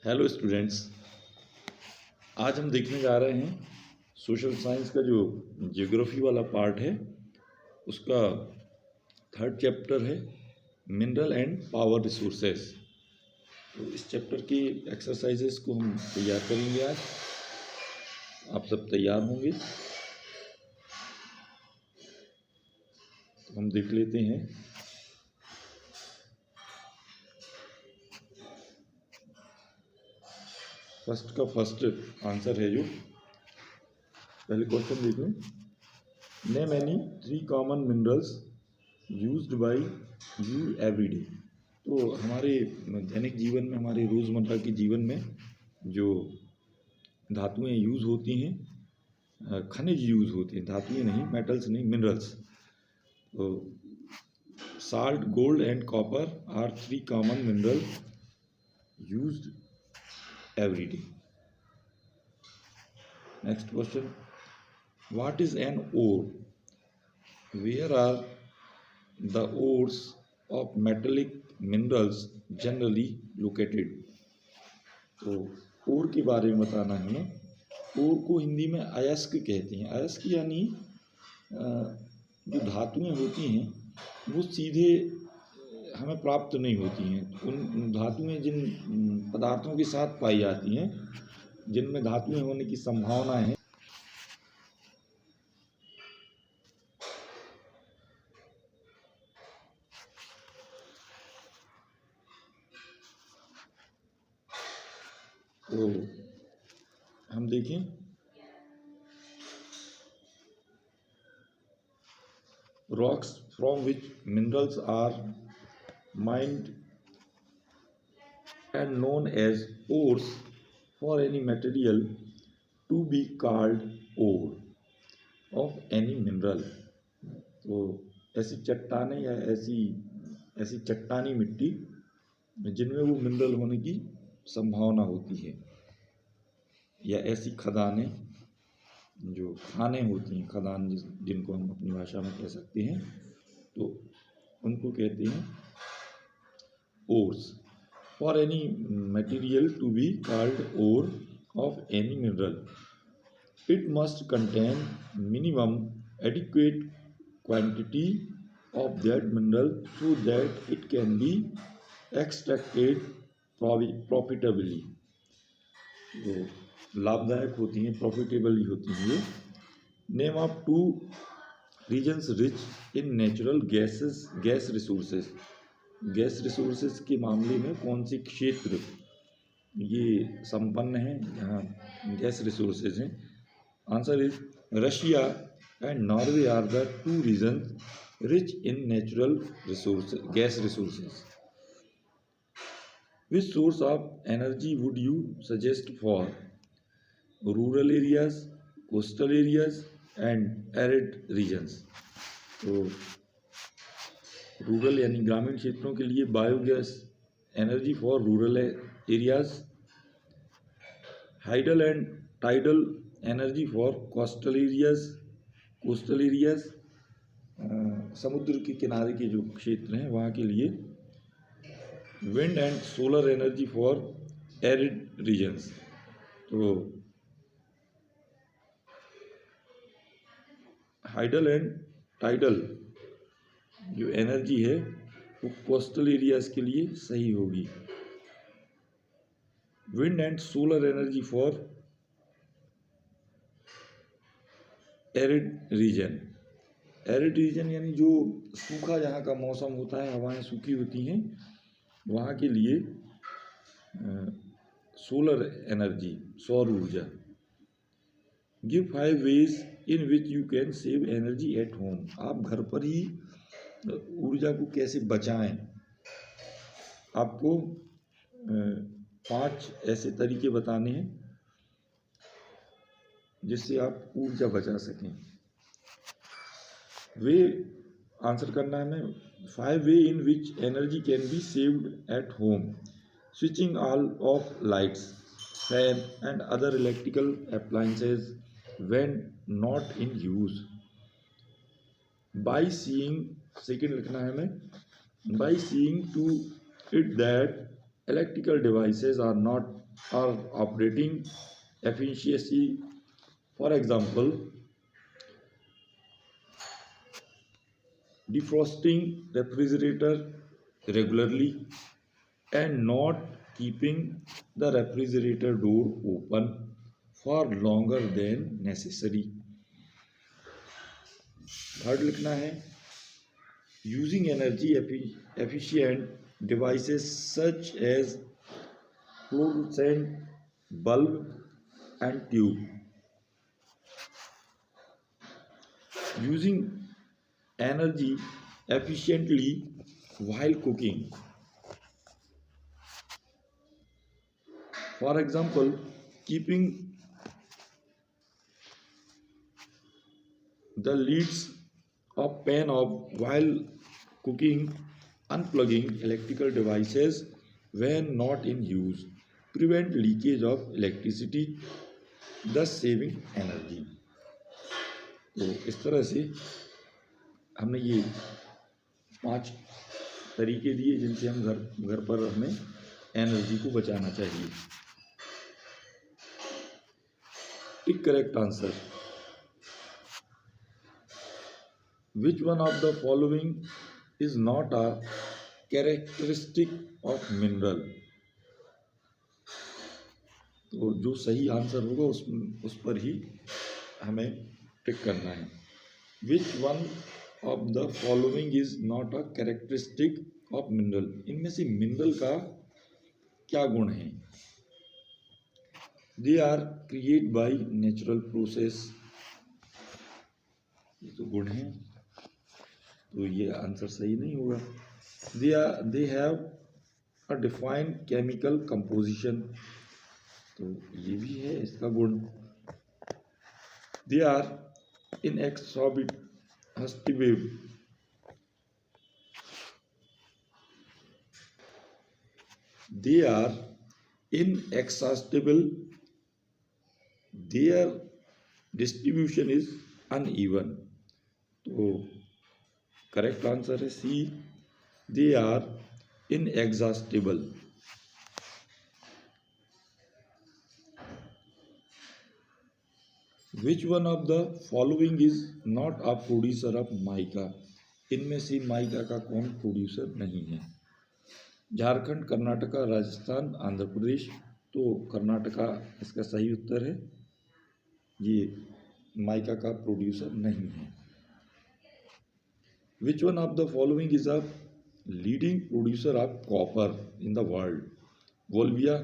Hello students, आज हम देखने जा रहे हैं सोशल साइंस का जो ज्योग्राफी वाला पार्ट है उसका थर्ड चैप्टर है मिनरल एंड पावर रिसोर्सेस। तो इस चैप्टर की एक्सरसाइजेस को हम तैयार करेंगे। आज आप सब तैयार होंगे तो हम देख लेते हैं। फर्स्ट का फर्स्ट आंसर है जो पहले क्वेश्चन देखें। Name any 3 common minerals used by you every day. तो हमारे दैनिक जीवन में, हमारे रोज़मर्रा के जीवन में जो धातुएं यूज़ होती हैं, खनिज यूज़ होती हैं, धातुएं नहीं, मेटल्स नहीं, मिनरल्स। तो salt, gold and copper are 3 common mineral used every day. Next question, what is an ore? Where are the ores of metallic minerals generally located? तो ओर के बारे में बताना है। ओर को हिंदी में अयस्क कहते हैं। अयस्क यानी जो धातुएं होती हैं वो सीधे हमें प्राप्त नहीं होती हैं। उन धातुएं जिन पदार्थों के साथ पाई जाती हैं जिनमें धातुएं होने की संभावना है, तो हम देखें rocks from which minerals are mined and known as ores for any material to be called ore of any mineral। तो ऐसी चट्टानें या ऐसी चट्टानी मिट्टी जिनमें वो मिनरल होने की संभावना होती है, या ऐसी खदानें जो खाने होती हैं, खदान जिनको हम अपनी भाषा में कह सकते हैं, तो उनको कहते हैं ores. For any material to be called ore of any mineral it must contain minimum adequate quantity of that mineral so that it can be extracted profitably। तो लाभदायक होती हैं, प्रॉफिटेबल होती हैं ये। Name of 2 regions rich in natural gas resources. Gas resources के मामले में कौन से क्षेत्र ये संपन्न हैं जहाँ गैस रिसोर्सेज हैं? Answer is Russia and Norway are the 2 regions rich in natural resources, gas resources. Which source of energy would you suggest for rural areas, coastal areas and arid regions? तो rural यानी ग्रामीण क्षेत्रों के लिए biogas energy for rural areas, hydel and tidal energy for coastal areas, समुद्र के किनारे के जो क्षेत्र हैं वहाँ के लिए, wind and solar energy for arid regions. तो हाइडल एंड टाइडल जो एनर्जी है वो कोस्टल एरियाज के लिए सही होगी। Wind and solar energy for arid region. Arid region यानी जो सूखा जहाँ का मौसम होता है, हवाएं सूखी होती हैं, वहाँ के लिए सोलर एनर्जी, सौर ऊर्जा। Give 5 ways in which you can save energy at home. आप घर पर ही ऊर्जा को कैसे बचाएं? आपको 5 ऐसे तरीके बताने हैं जिससे आप ऊर्जा बचा सकें। वे आंसर करना है हमें। 5 way in which energy can be saved at home: switching all off lights, fan and other electrical appliances when not in use. By seeing, second लिखना है हमें, by seeing to it that electrical devices are not or operating efficiency. For example, defrosting refrigerator regularly and not keeping the refrigerator door open for longer than necessary. Third लिखना है using energy efficient devices such as fluorescent bulb and tube. Using energy efficiently while cooking. For example, keeping the lids of pan off while cooking, unplugging electrical devices when not in use, prevent leakage of electricity, thus saving energy. तो इस तरह से हमने ये 5 तरीके दिए जिनसे हम घर पर हमें एनर्जी को बचाना चाहिए. Tick correct answer. Which one of the following is not a characteristic of mineral? तो जो सही आंसर होगा उस पर ही हमें टिक करना है. Which one of the following is not a characteristic of mineral? इनमें से मिनरल का क्या गुण है? They are created by natural process. ये तो गुण है, तो ये आंसर सही नहीं होगा. They have a defined chemical composition. तो ये भी है इसका गुण. They are inexhaustible. They are inexhaustible. Their distribution is uneven. तो करेक्ट आंसर है C. They are inexhaustible. Which one of the following is not a producer of mica? इनमें से माइका का कौन प्रोड्यूसर नहीं है? झारखंड, कर्नाटका, राजस्थान, आंध्र प्रदेश. तो कर्नाटका इसका सही उत्तर है. ये माइका का प्रोड्यूसर नहीं है. Which one of the following is a leading producer of copper in the world? Bolivia,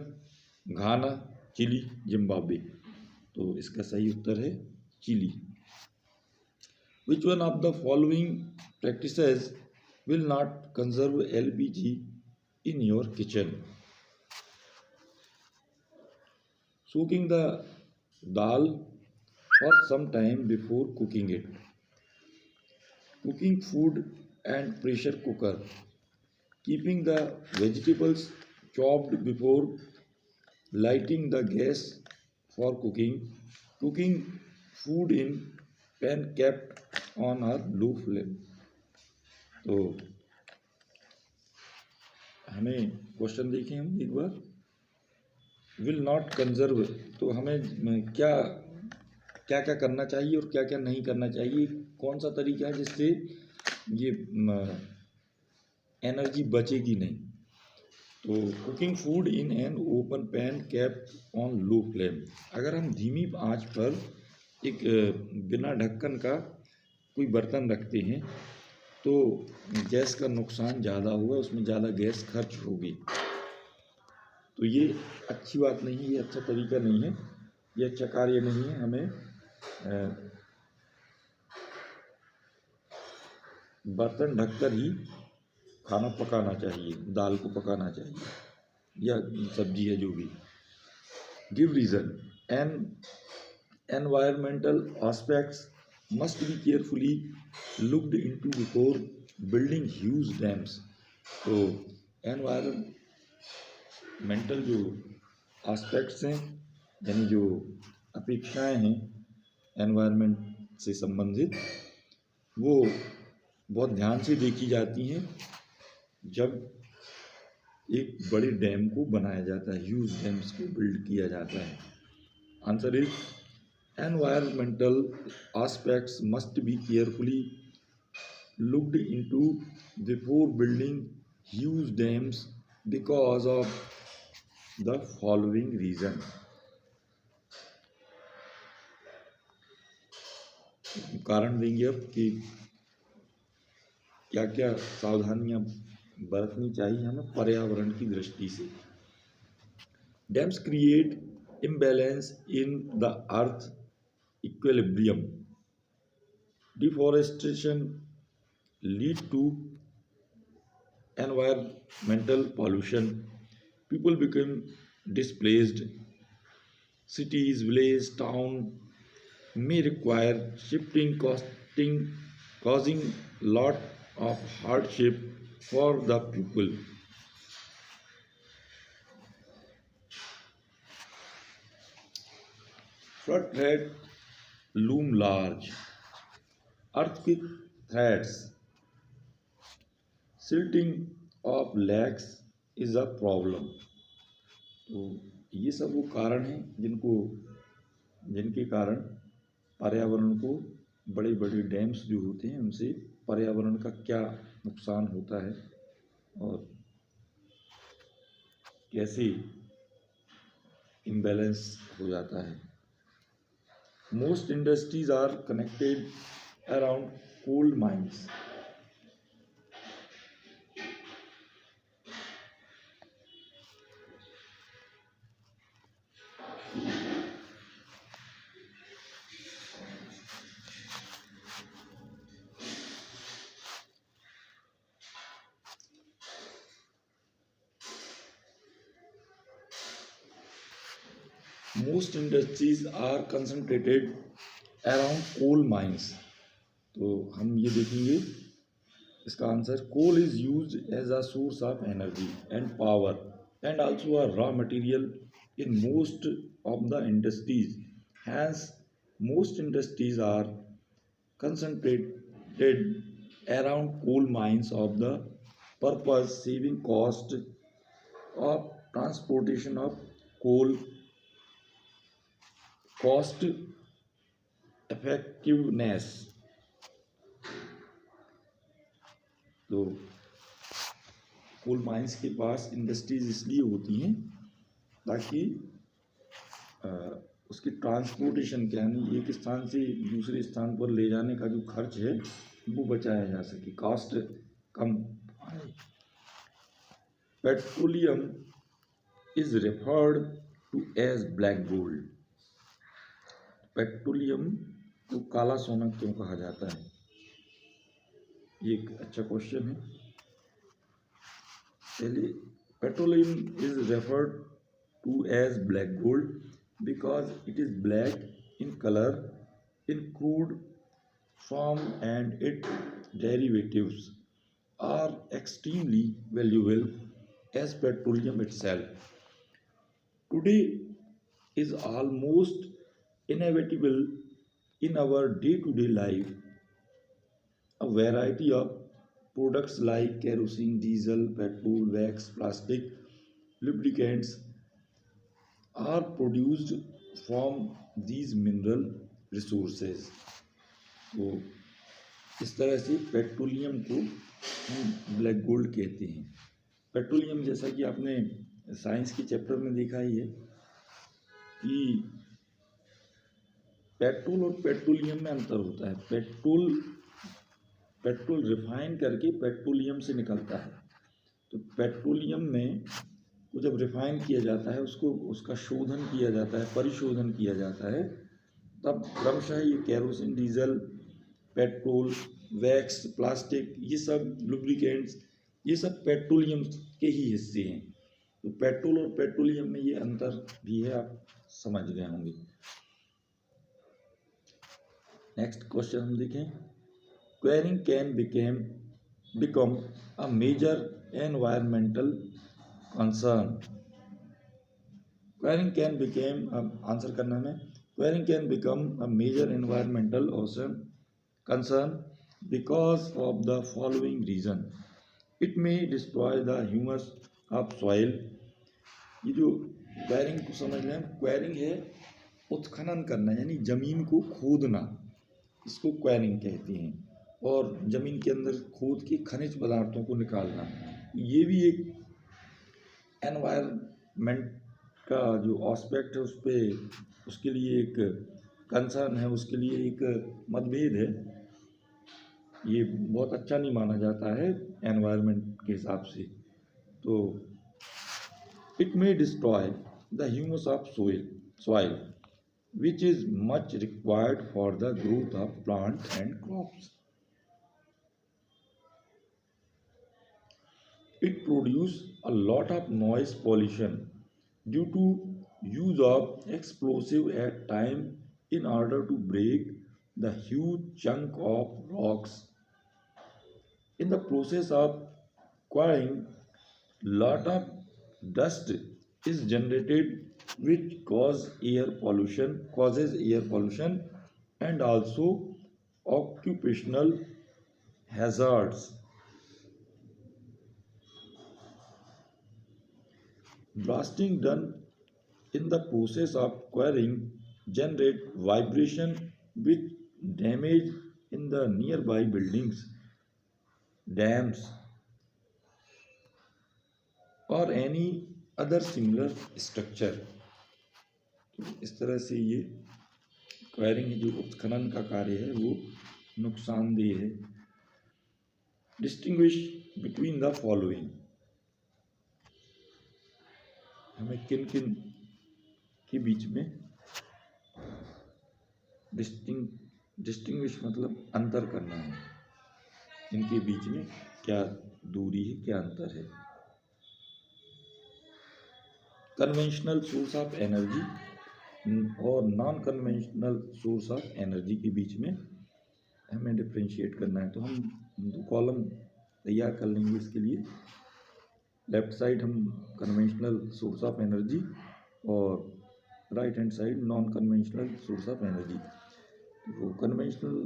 Ghana, Chile, Zimbabwe. तो इसका सही उत्तर है Chile. Which one of the following practices will not conserve LPG in your kitchen? Soaking the dal for some time before cooking it. Cooking food and pressure cooker. Keeping the vegetables chopped before lighting the gas for cooking. Cooking food in pan kept on a low flame. तो हमें question देखें हम एक बार. Will not conserve, तो हमें क्या क्या करना चाहिए और क्या क्या नहीं करना चाहिए. कौन सा तरीका है जिससे ये एनर्जी बचेगी नहीं? तो cooking food in an open pan cap on low flame. अगर हम धीमी आंच पर एक बिना ढक्कन का कोई बर्तन रखते हैं तो गैस का नुकसान ज़्यादा होगा, उसमें ज़्यादा गैस खर्च होगी. तो ये अच्छी बात नहीं है, ये अच्छा तरीका नहीं है, ये अच्छा कार्य नहीं है. हमें बर्तन ढककर ही खाना पकाना चाहिए, दाल को पकाना चाहिए या सब्जी है जो भी. Give reason. Environmental aspects must be carefully looked into before building huge dams. तो एनवायरमेंटल जो एस्पेक्ट्स हैं यानी जो अपेक्षाएं हैं एनवायरनमेंट से संबंधित, वो बहुत ध्यान से देखी जाती हैं जब एक बड़े डैम को बनाया जाता है, ह्यूज डैम्स को बिल्ड किया जाता है? Answer is environmental aspects must be carefully looked into before building huge dams because of the following reason. कारण देंगे अब कि क्या क्या सावधानियां बरतनी चाहिए हमें पर्यावरण की दृष्टि से। Dams create imbalance in the earth equilibrium. Deforestation lead to environmental pollution. People become displaced. Cities, villages, town may require shifting, causing lot of hardship for the people. Flood threat loom large. Earthquake threats. Silting of lakes is a problem. तो ये सब वो कारण हैं जिनके कारण पर्यावरण को बड़े बड़े डैम्स जो होते हैं उनसे पर्यावरण का क्या नुकसान होता है और कैसे इम्बैलेंस हो जाता है। Most industries are connected around coal mines. Most industries are concentrated around coal mines. तो हम ये देखेंगे इसका answer, coal is use as a source of energy and power and also a raw material in most of the industries. Hence most industries are concentrated around coal mines of the purpose saving cost of transportation of coal, cost effectiveness. तो coal mines के पास industries इसलिए होती हैं ताकि उसकी transportation के यानी एक स्थान से दूसरे स्थान पर ले जाने का जो खर्च है वो बचाया जा सके, कॉस्ट कम आए. Petroleum is referred to as black gold. Petroleum को काला सोना क्यों कहा जाता है? ये एक अच्छा क्वेश्चन है. पहले, petroleum is referred to as black gold because it is black in color in crude form and its derivatives are extremely valuable as petroleum itself. Today is almost inevitable in our day-to-day life. A variety of products like kerosene, diesel, petrol, wax, plastic, lubricants are produced from these mineral resources. तो इस तरह से petroleum को हम black gold कहते हैं. Petroleum जैसा कि आपने साइंस के चैप्टर में देखा ही है कि पेट्रोल और पेट्रोलियम में अंतर होता है. पेट्रोल रिफाइन करके पेट्रोलियम से निकलता है. तो पेट्रोलियम में को जब रिफाइन किया जाता है उसका शोधन किया जाता है, परिशोधन किया जाता है, तब क्रमशः ये kerosene, diesel, petrol, wax, plastic, ये सब लुब्रिकेंट्स, ये सब पेट्रोलियम के ही हिस्से हैं. तो पेट्रोल और पेट्रोलियम में ये अंतर भी है, आप समझ गए होंगे. नेक्स्ट क्वेश्चन हम देखें. Quarrying can become a major environmental concern. Quarrying can become answer करना है. Quarrying can become a major environmental concern because of the following reason. It may destroy the humus of soil. ये जो quarrying को समझ लें, quarrying है उत्खनन करना, यानी जमीन को खोदना, इसको क्वेरिंग कहते हैं। और जमीन के अंदर खोद के खनिज पदार्थों को निकालना, ये भी एक एनवायरनमेंट का जो एस्पेक्ट है उस पर, उसके लिए एक कंसर्न है, उसके लिए एक मतभेद है। ये बहुत अच्छा नहीं माना जाता है एनवायरनमेंट के हिसाब से। तो it may destroy the humus of soil which is much required for the growth of plant and crops. It produces a lot of noise pollution due to use of explosive at time in order to break the huge chunk of rocks. In the process of quarrying, lot of dust is generated which causes air pollution and also occupational hazards. Blasting done in the process of quarrying generate vibration which damage in the nearby buildings, dams or any other similar structure. तो इस तरह से ये quarrying जो उत्खनन का कार्य है वो नुकसानदेह है। डिस्टिंग्विश बिटवीन द फॉलोइंग, हमें किन किन के बीच में डिस्टिंग्विश मतलब अंतर करना है, इनके बीच में क्या दूरी है, क्या अंतर है। कन्वेंशनल सोर्स ऑफ एनर्जी और non conventional source of energy के बीच में हमें डिफ्रेंशिएट करना है। तो हम दो कॉलम तैयार कर लेंगे इसके लिए। लेफ्ट साइड हम कन्वेंशनल सोर्स ऑफ एनर्जी और right hand side non conventional source of energy. तो कन्वेंशनल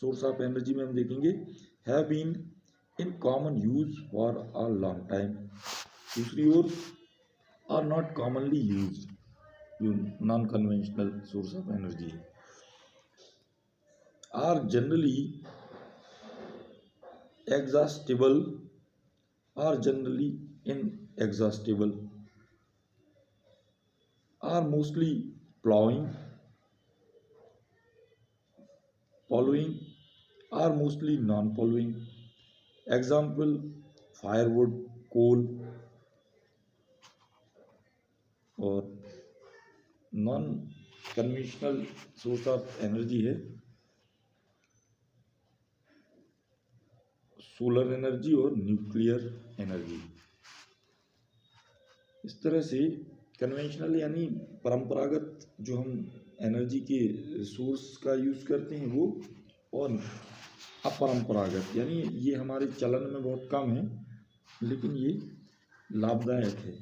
सोर्स ऑफ एनर्जी में हम देखेंगे have been in common use for a long time. दूसरी ओर आर नॉट कॉमनली यूज, जो non conventional source of energy है, are generally exhaustible or generally inexhaustible, are mostly following are mostly non-following. Example, firewood, coal। और non conventional source of energy है solar energy और nuclear energy. इस तरह से conventional यानी परंपरागत जो हम एनर्जी के सोर्स का यूज़ करते हैं वो, और अपरंपरागत यानी ये हमारे चलन में बहुत कम है लेकिन ये लाभदायक है।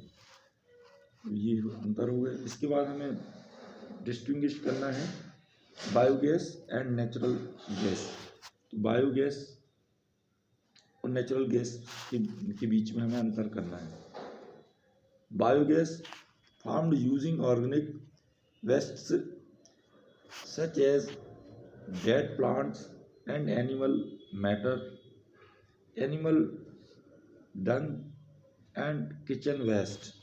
ये अंतर हो गया। इसके बाद हमें डिस्टिंग्विश करना है बायोगैस एंड नेचुरल गैस। तो बायोगैस और नेचुरल गैस के बीच में हमें अंतर करना है। Biogas formed using organic wastes such as dead plants and animal matter, animal dung and kitchen waste.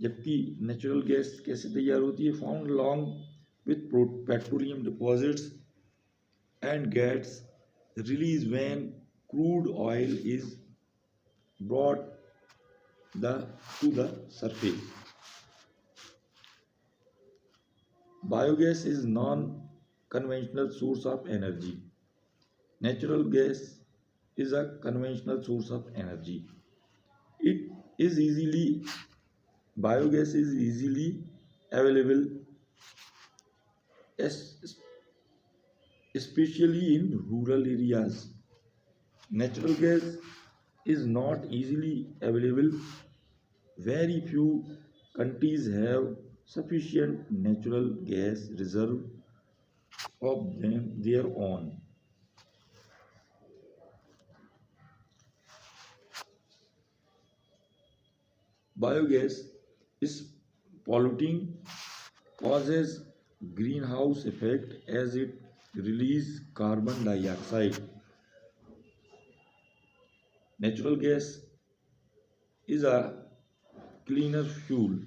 जबकि नेचुरल गैस कैसे तैयार होती है, found along with petroleum deposits and gets release when crude oil is brought to the surface. Biogas is non-conventional source of energy. Natural gas is a conventional source of energy. Biogas is easily available, especially in rural areas. Natural gas is not easily available. Very few countries have sufficient natural gas reserve of their own. Biogas is polluting, causes greenhouse effect as it releases carbon dioxide. Natural gas is a cleaner fuel.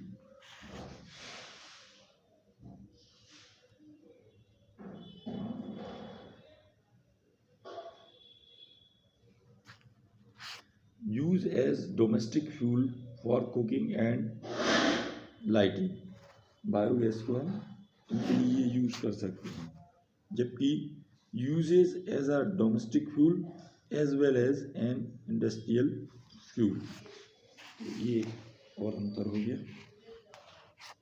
Used as domestic fuel for cooking and lighting. Biogas को हम इनके लिए use कर सकते हैं, जबकि uses as a domestic fuel as well as an industrial fuel. तो ये और अंतर हो गया।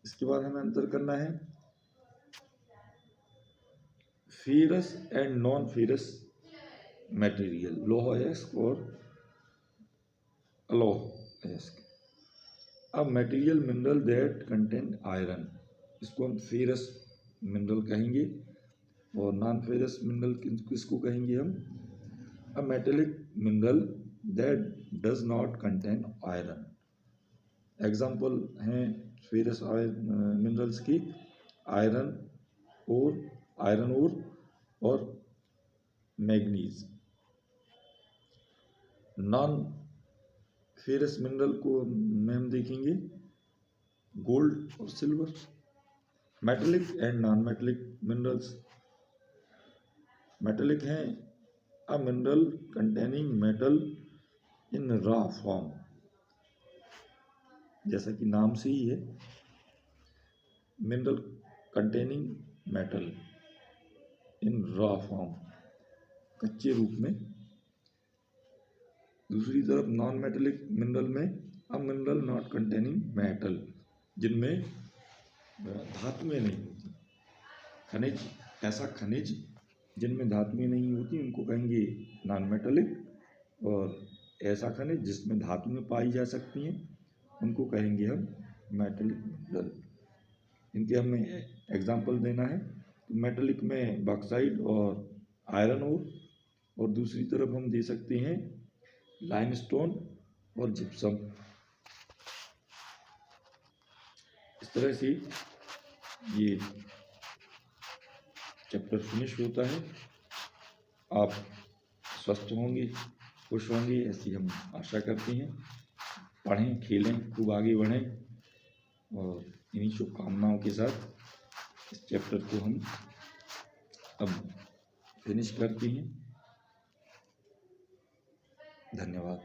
इसके बाद हमें अंतर करना है ferrous and non ferrous material, लोहा अयस्क और अलोह अयस्क। अब material mineral that contain iron, इसको हम फेरस मिनरल कहेंगे, और नॉन फेरस मिनरल किसको कहेंगे हम? A metallic mineral that does not contain iron. Example हैं फेरस मिनरल्स की आयरन ओर और मैग्नीज। नॉन फेरस मिनरल को में हम देखेंगे गोल्ड और silver. Metallic and non metallic minerals. Metallic हैं a mineral containing metal in raw form, जैसा कि नाम से ही है, mineral containing metal in raw form, कच्चे रूप में। दूसरी तरफ नॉन मेटेलिक मिनरल में a mineral not containing metal, जिनमें धातुएं नहीं होती। खनिज, ऐसा खनिज जिनमें धातुएं नहीं होती उनको कहेंगे नॉन मेटेलिक, और ऐसा खनिज जिसमें धातुएं पाई जा सकती हैं उनको कहेंगे हम मेटेलिक मिनरल। इनके हमें एग्जाम्पल देना है। तो मेटेलिक में बॉक्साइट और आयरन और दूसरी तरफ हम दे सकते हैं लाइमस्टोन और जिप्सम। इस तरह से ये चैप्टर फिनिश होता है। आप स्वस्थ होंगे, खुश होंगे, ऐसी हम आशा करते हैं। पढ़ें, खेलें, खूब आगे बढ़ें, और इन्हीं शुभकामनाओं के साथ इस चैप्टर को हम अब फिनिश करते हैं। धन्यवाद।